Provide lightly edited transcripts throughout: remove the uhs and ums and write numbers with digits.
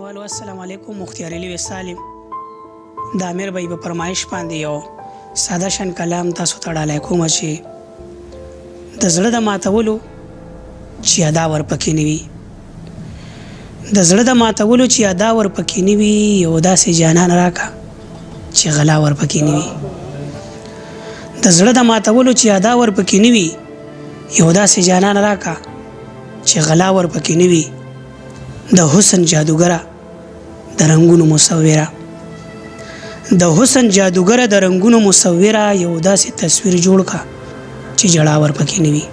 مینوالو السلام علیکم. مختار علي وسالم د امیر بای په فرمایش باندې یو ساده شان کلام تاسو ته ډالۍ کوم چې د زړه د ماتولو چې ادا ورپکې نه وي، د زړه د ماتولو چې ادا ورپکې نه وي، یو داسې جانان راکا چې غلا ورپکې نه وي. د زړه د ماتولو چې ادا ورپکې نه وي، یو داسې جانان راکا چې غلا ورپکې نه وي. د حسن جادوګره د رنگونو مصوره، د حسن جادوګره د رنگونو مصوره، یو داسې تصویر جوړ کا چې جړا ورپکې نه وي.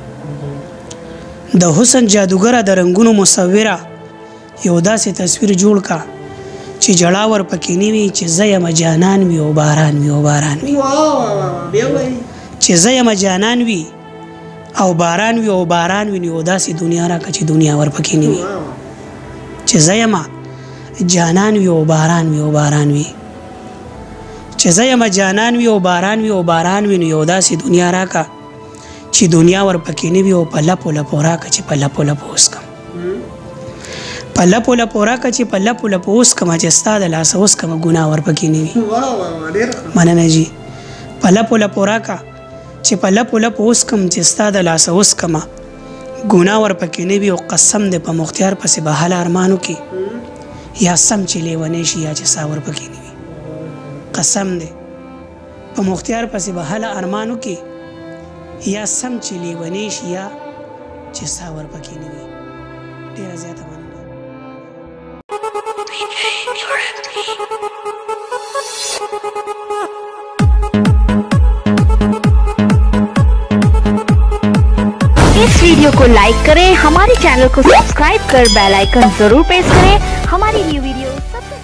د حسن جادوګره د رنگونو مصوره، یو داسې تصویر جوړ کا چې جړا ورپکې نه وي. چې زه یم جانان وي او باران وي او باران وي، چې زه یم جانان وي او باران وي او باران وي، یو داسې دنیا راکه چې دنیا ورپکې نه وي. چې زه یم جانان وي او باران وي او باران وي، چې زه یم جانان وي او باران وي او باران وي، یو داسې دنیا راکه چې دنیا ورپکې نه وي. او په لپو لپو راکه چې په لپو لپو وسکم، په لپو لپو راکه چې په لپو لپو وسکم، چې ستا د لاسه وسکم ګناه ورپکې نه وي. مننه جي. په لپو لپو راکه چې په لپو لپو وسکم، چې ستا د لاسه وسکم ګناه ورپکې نه وي. او قسم دې په مختار پسې به هله ارمانو کې یا سم چې لیونی شي یا چې سا ورپکې نه وي. قسم دې په مختار پسې به هله ارمانو کې یا سم چې لیونی شي یا چې سا ورپکې نه وي. ډېره زیاته مننه. इस वीडियो को लाइक करें, हमारे चैनल को सब्सक्राइब कर बेल आइकन जरूर प्रेस करें हमारी न्यू वीडियो सबसे